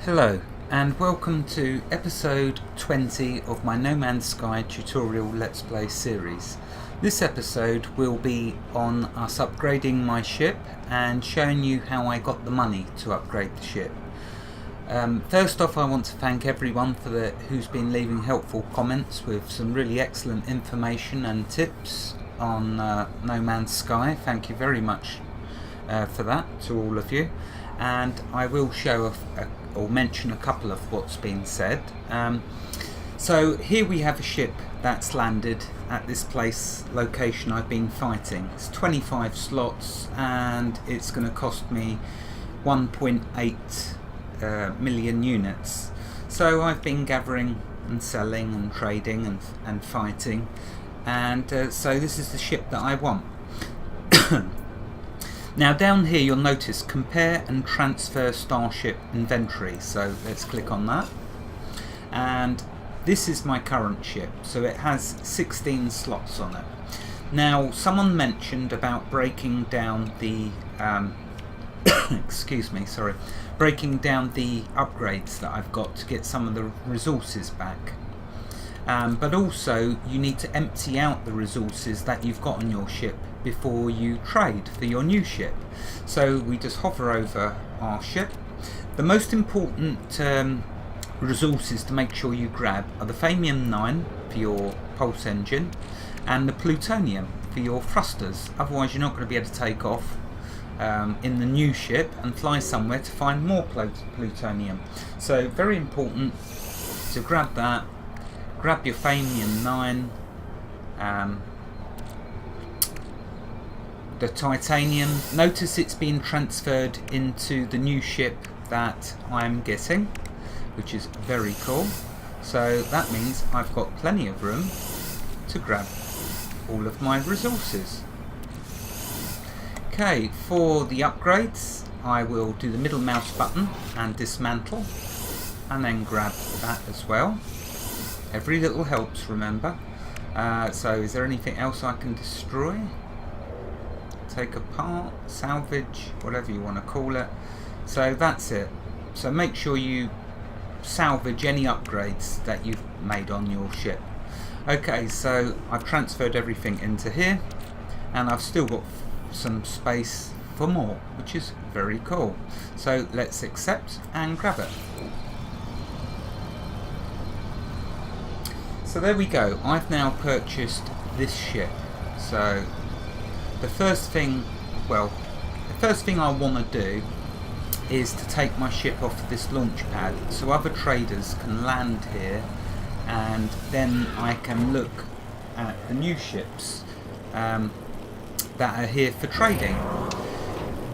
Hello and welcome to episode 20 of my No Man's Sky tutorial Let's Play series. This episode will be on us upgrading my ship and showing you how I got the money to upgrade the ship. First off, I want to thank everyone who's been leaving helpful comments with some really excellent information and tips on No Man's Sky. Thank you very much for that to all of you, and I will show or mention a couple of what's been said. So here we have a ship that's landed at this location I've been fighting. It's 25 slots and it's going to cost me 1.8 million units. So I've been gathering and selling and trading and fighting, and so this is the ship that I want. Now down here you'll notice compare and transfer starship inventory, so let's click on that, and this is my current ship, so it has 16 slots on it. Now someone mentioned about breaking down the breaking down the upgrades that I've got to get some of the resources back. But also you need to empty out the resources that you've got on your ship before you trade for your new ship. So we just hover over our ship. The most important resources to make sure you grab are the Thamium-9 for your pulse engine and the plutonium for your thrusters, otherwise you're not going to be able to take off in the new ship and fly somewhere to find more plutonium. So very important to grab that. Grab your Thamium-9, the titanium. Notice it's been transferred into the new ship that I'm getting, which is very cool. So that means I've got plenty of room to grab all of my resources. Okay, for the upgrades I will do the middle mouse button and dismantle, and then grab that as well. Every little helps, remember. So is there anything else I can destroy? Take apart, salvage, whatever you want to call it. So that's it. So make sure you salvage any upgrades that you've made on your ship. Okay, so I've transferred everything into here, and I've still got some space for more, which is very cool. So let's accept and grab it. So there we go, I've now purchased this ship. So the first thing I want to do is to take my ship off this launch pad so other traders can land here, and then I can look at the new ships that are here for trading.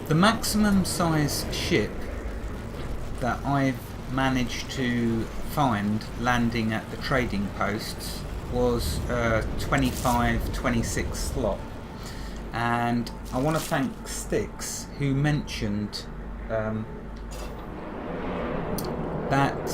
The maximum size ship that I've managed to find landing at the trading posts was 26 slot, and I want to thank Styx who mentioned that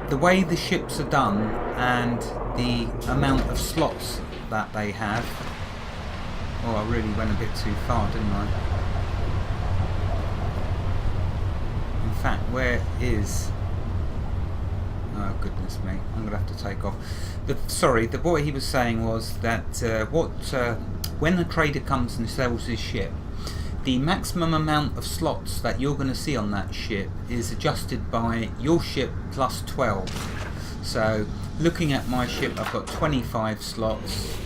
the way the ships are done and the amount of slots that they have. Oh, I really went a bit too far, didn't I? In fact, where is... Oh goodness me, I'm going to have to take off. What he was saying was that when a trader comes and sells his ship, the maximum amount of slots that you're going to see on that ship is adjusted by your ship plus 12. So looking at my ship, I've got 25 slots.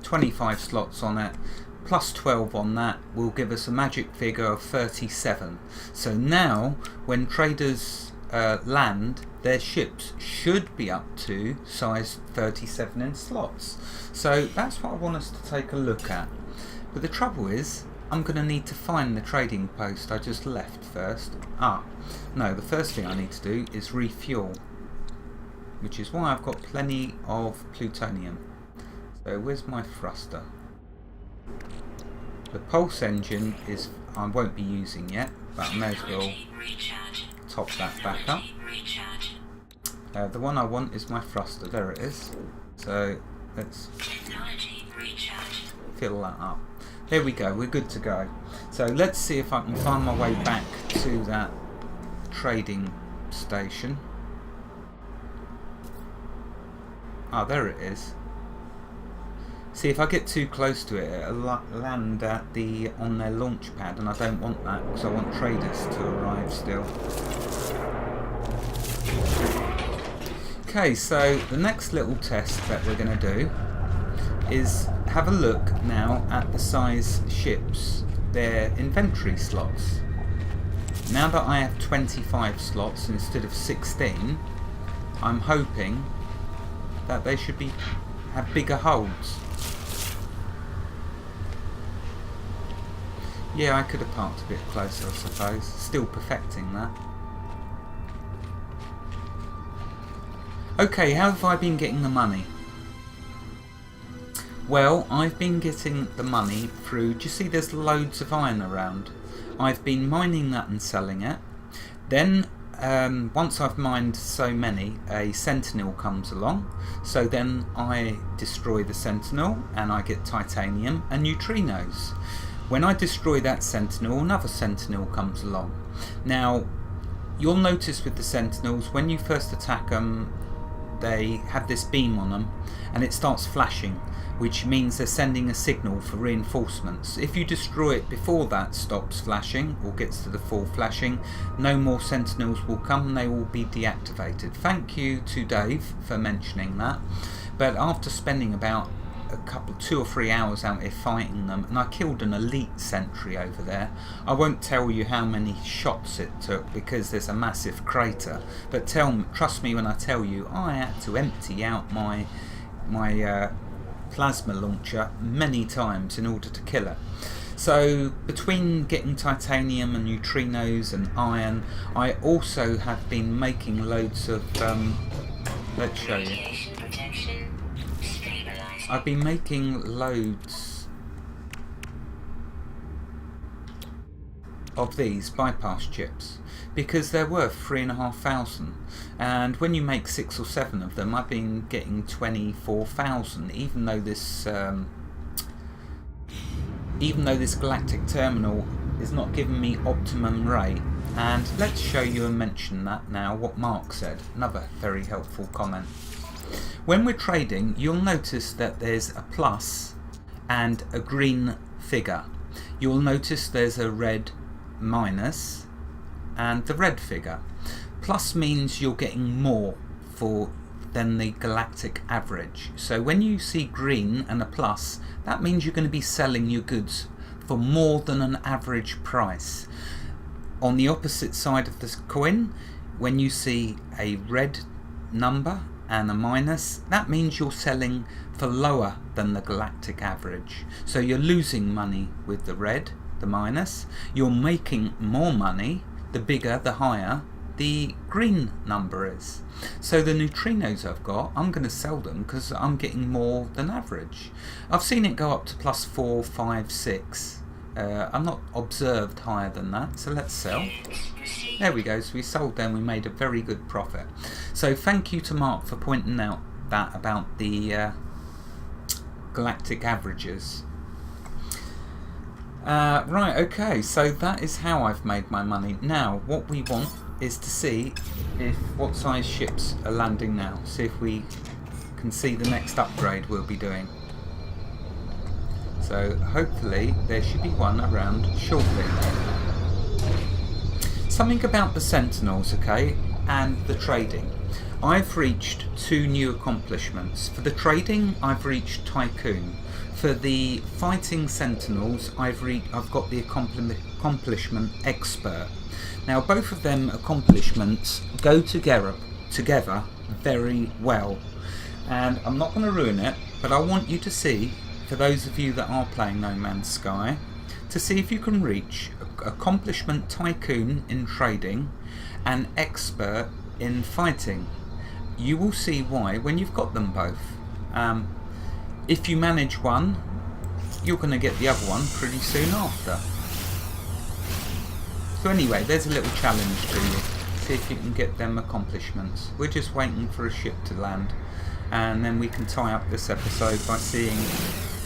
25 slots on it, plus 12 on that will give us a magic figure of 37. So now when traders land, their ships should be up to size 37 in slots. So that's what I want us to take a look at. But the trouble is, I'm going to need to find the trading post I just left first. No, the first thing I need to do is refuel, which is why I've got plenty of plutonium. So where's my thruster? The pulse engine is I won't be using yet, but I may as well top that back up. The one I want is my thruster. There it is. So let's fill that up. There we go, we're good to go. So let's see if I can find my way back to that trading station. Ah, there it is. See, if I get too close to it, it'll land at on their launch pad, and I don't want that because I want traders to arrive still. Okay, so the next little test that we're going to do is have a look now at the size ships, their inventory slots. Now that I have 25 slots instead of 16, I'm hoping that they should have bigger holds. Yeah, I could have parked a bit closer, I suppose. Still perfecting that. Okay, how have I been getting the money? Well, I've been getting the money through... Do you see there's loads of iron around? I've been mining that and selling it. Then, once I've mined so many, a sentinel comes along. So then I destroy the sentinel and I get titanium and neutrinos. When I destroy that sentinel, another sentinel comes along. Now, you'll notice with the sentinels, when you first attack them, they have this beam on them and it starts flashing, which means they're sending a signal for reinforcements. If you destroy it before that stops flashing or gets to the full flashing, no more sentinels will come and they will be deactivated. Thank you to Dave for mentioning that. But after spending about 2 or 3 hours out here fighting them, and I killed an elite sentry over there. I won't tell you how many shots it took because there's a massive crater, but trust me when I tell you, I had to empty out my plasma launcher many times in order to kill it. So between getting titanium and neutrinos and iron, I also have been making loads of let's show you. I've been making loads of these bypass chips because they're worth 3,500, and when you make 6 or 7 of them, I've been getting 24,000. Even though this galactic terminal is not giving me optimum rate. And let's show you and mention that now. What Mark said, another very helpful comment. When we're trading, you'll notice that there's a plus and a green figure. You'll notice there's a red minus and the red figure. Plus means you're getting more than the galactic average. So when you see green and a plus, that means you're going to be selling your goods for more than an average price. On the opposite side of the coin, when you see a red number and a minus, that means you're selling for lower than the galactic average. So you're losing money with the red, the minus. You're making more money, the bigger, the higher the green number is. So the neutrinos I've got, I'm going to sell them because I'm getting more than average. I've seen it go up to plus 4, 5, 6. I'm not observed higher than that, so let's sell. There we go, so we sold them, we made a very good profit. So thank you to Mark for pointing out that about the galactic averages. Right, okay, so that is how I've made my money. Now, what we want is to see what size ships are landing now. See if we can see the next upgrade we'll be doing. So hopefully there should be one around shortly. Something about the Sentinels, okay, and the trading. I've reached 2 new accomplishments. For the trading, I've reached Tycoon. For the fighting Sentinels, I've got the accomplishment Expert. Now both of them accomplishments go together very well. And I'm not going to ruin it, but I want you to see, for those of you that are playing No Man's Sky, to see if you can reach accomplishment Tycoon in trading and Expert in fighting. You will see why when you've got them both. If you manage one, you're going to get the other one pretty soon after. So anyway, there's a little challenge to you. See if you can get them accomplishments. We're just waiting for a ship to land, and then we can tie up this episode by seeing,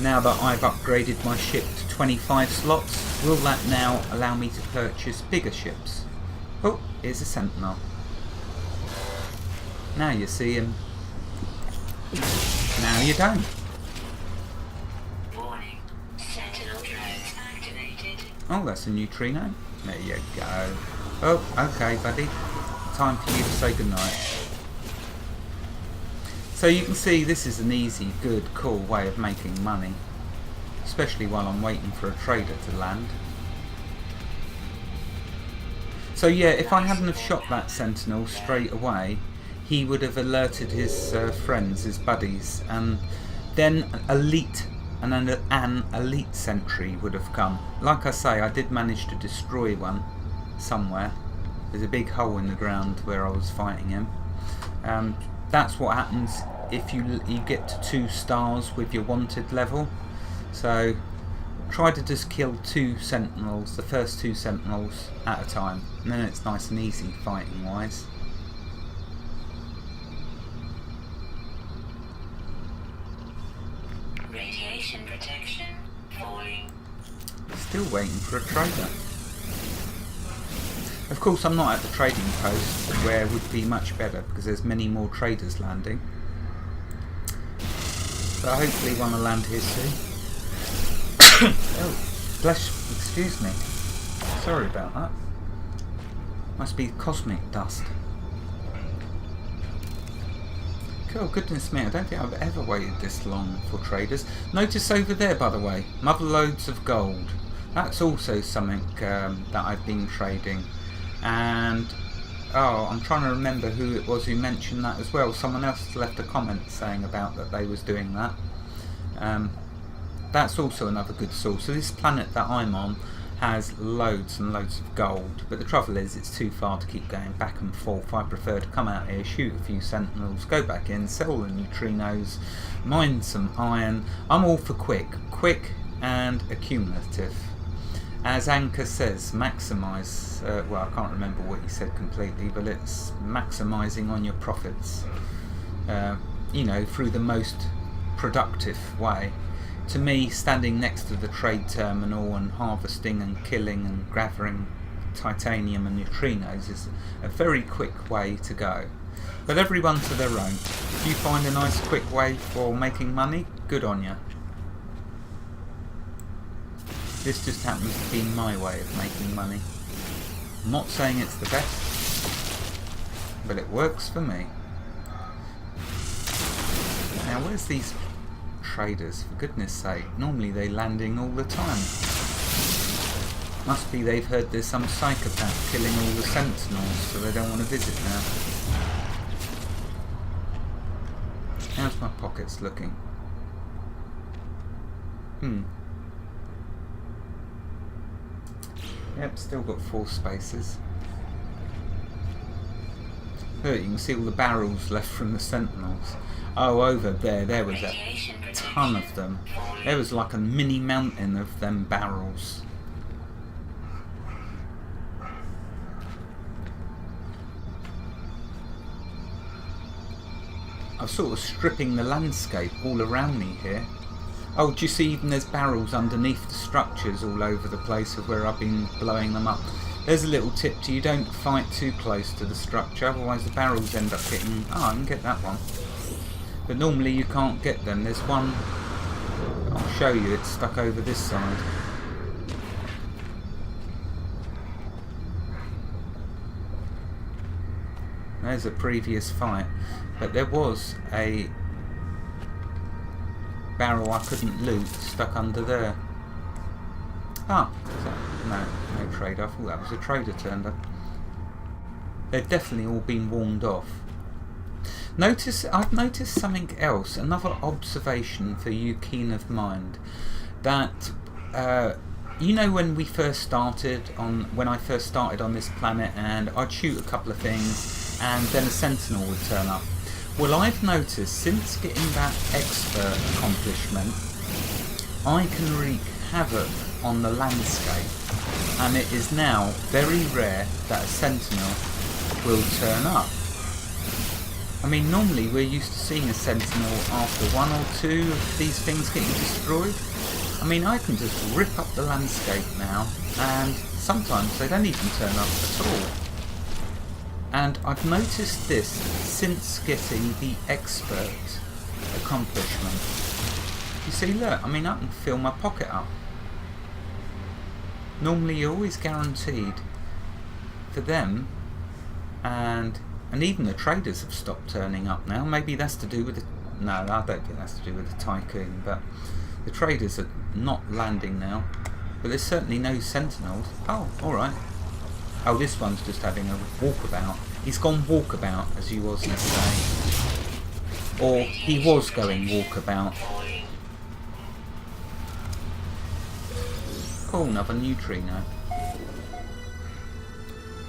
now that I've upgraded my ship to 25 slots, will that now allow me to purchase bigger ships? Oh, here's a sentinel. Now you see him. Now you don't. Warning. Sentinel drones activated. Oh, that's a neutrino. There you go. Oh, okay, buddy. Time for you to say goodnight. So you can see this is an easy, good, cool way of making money. Especially while I'm waiting for a trader to land. So yeah, if I hadn't have shot that sentinel straight away, he would have alerted his friends, his buddies, and then an elite sentry would have come. Like I say, I did manage to destroy one somewhere. There's a big hole in the ground where I was fighting him. That's what happens if you get to 2 stars with your wanted level. So try to just kill 2 sentinels, the first 2 sentinels at a time, and then it's nice and easy fighting wise. Radiation protection falling. Still waiting for a trader. Of course I'm not at the trading post where it would be much better because there's many more traders landing. But hopefully one will land here soon. Oh, excuse me. Sorry about that. Must be cosmic dust. Oh goodness me, I don't think I've ever waited this long for traders. Notice over there, by the way, mother loads of gold. That's also something that I've been trading. And oh, I'm trying to remember who it was who mentioned that as well. Someone else left a comment saying about that they was doing that. That's also another good source. So this planet that I'm on has loads and loads of gold, but the trouble is it's too far to keep going back and forth. I prefer to come out here, shoot a few sentinels, go back in, sell the neutrinos, mine some iron. I'm all for quick and accumulative. As Anchor says, maximise, well I can't remember what he said completely, but it's maximising on your profits, you know, through the most productive way. To me, standing next to the trade terminal and harvesting and killing and gathering titanium and neutrinos is a very quick way to go. But everyone to their own. If you find a nice quick way for making money, good on you. This just happens to be my way of making money. I'm not saying it's the best, but it works for me. Now where's these traders, for goodness sake? Normally they're landing all the time. Must be they've heard there's some psychopath killing all the sentinels, so they don't want to visit now. How's my pockets looking? Yep, still got 4 spaces. Look, you can see all the barrels left from the sentinels. Oh, over there was a ton of them. There was like a mini mountain of them barrels. I'm sort of stripping the landscape all around me here. Oh, do you see even there's barrels underneath the structures all over the place of where I've been blowing them up. There's a little tip to you, don't fight too close to the structure, otherwise the barrels end up getting... Oh, I can get that one. But normally you can't get them. There's one, I'll show you, it's stuck over this side. There's a previous fight, but there was a barrel I couldn't loot stuck under there. Ah, no trader. I thought that was a trader turned up. They've definitely all been warned off. I've noticed something else, another observation for you keen of mind, that you know when I first started on this planet and I'd shoot a couple of things and then a sentinel would turn up. Well, I've noticed since getting that expert accomplishment, I can wreak havoc on the landscape, and it is now very rare that a sentinel will turn up. I mean, normally we're used to seeing a sentinel after 1 or 2 of these things getting destroyed. I mean, I can just rip up the landscape now, and sometimes they don't even turn up at all. And I've noticed this since getting the expert accomplishment. You see, look, I mean, I can fill my pocket up. Normally you're always guaranteed for them, and even the traders have stopped turning up now. Maybe that's to do with the... No, I don't think that's to do with the tycoon, but the traders are not landing now. But there's certainly no sentinels. Oh, alright. Oh, this one's just having a walkabout. He's gone walkabout, as he was yesterday. Or he was going walkabout. Oh, another neutrino.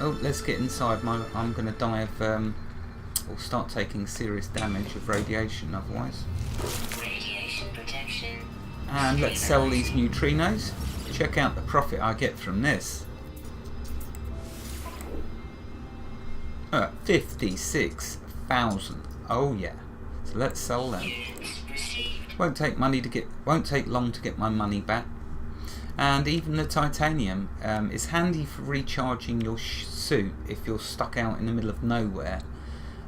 Oh, let's get inside. I'm going to die of... or start taking serious damage of radiation otherwise. Radiation protection. And let's sell these neutrinos. Check out the profit I get from this. 56,000. Oh yeah. So let's sell them. Units received. Won't take long to get my money back. And even the titanium is handy for recharging your suit if you're stuck out in the middle of nowhere.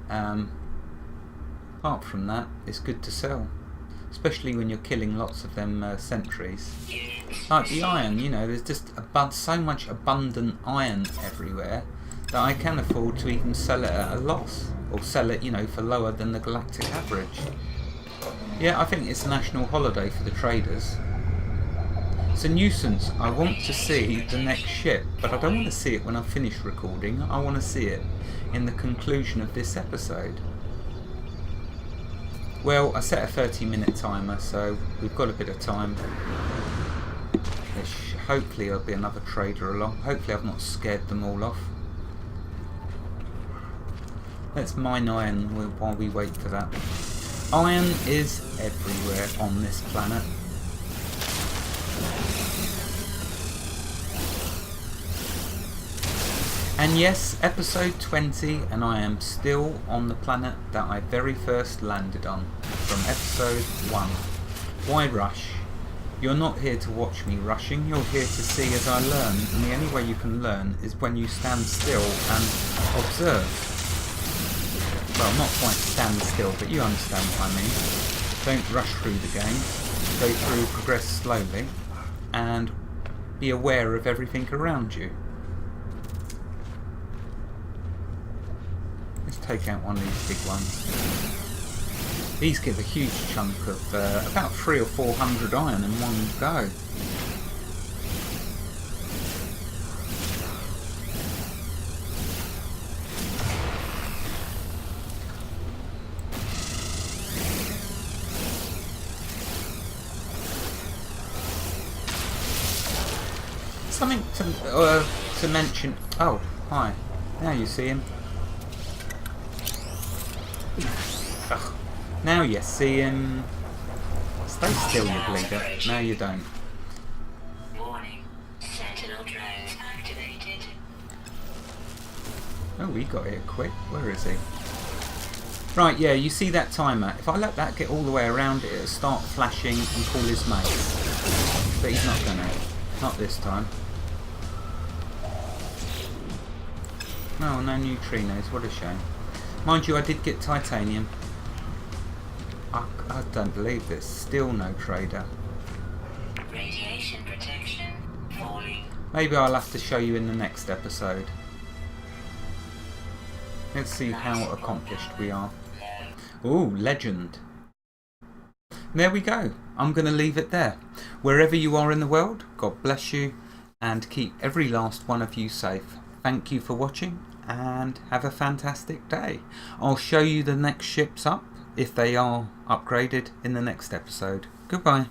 Apart from that, it's good to sell, especially when you're killing lots of them sentries. Like the iron, you know, there's just so much abundant iron everywhere that I can afford to even sell it at a loss, or sell it, you know, for lower than the galactic average. Yeah, I think it's a national holiday for the traders. It's a nuisance. I want to see the next ship, but I don't want to see it when I finish recording. I want to see it in the conclusion of this episode. Well, I set a 30-minute timer, so we've got a bit of time. Hopefully there'll be another trader along. Hopefully I've not scared them all off. Let's mine iron while we wait for that. Iron is everywhere on this planet. And yes, episode 20, and I am still on the planet that I very first landed on, from episode 1. Why rush? You're not here to watch me rushing, you're here to see as I learn, and the only way you can learn is when you stand still and observe. Well, not quite stand still, but you understand what I mean. Don't rush through the game, go through, progress slowly, and be aware of everything around you. Let's take out one of these big ones. These give a huge chunk of about 300 or 400 iron in one go. Something to mention. Oh, hi. Now you see him. Ugh. Now you see him. Stay still, you bleeder. No, you don't. Warning. Sentinel drones activated. Oh, we got here quick. Where is he? Right, yeah, you see that timer. If I let that get all the way around, it'll start flashing and call his mate. But he's not gonna. Not this time. No, no neutrinos. What a shame. Mind you, I did get titanium. I don't believe this. Still no trader. Radiation protection falling. Maybe I'll have to show you in the next episode. Let's see how accomplished we are. Ooh, legend. There we go. I'm going to leave it there. Wherever you are in the world, God bless you and keep every last one of you safe. Thank you for watching and have a fantastic day. I'll show you the next ships up if they are upgraded in the next episode. Goodbye.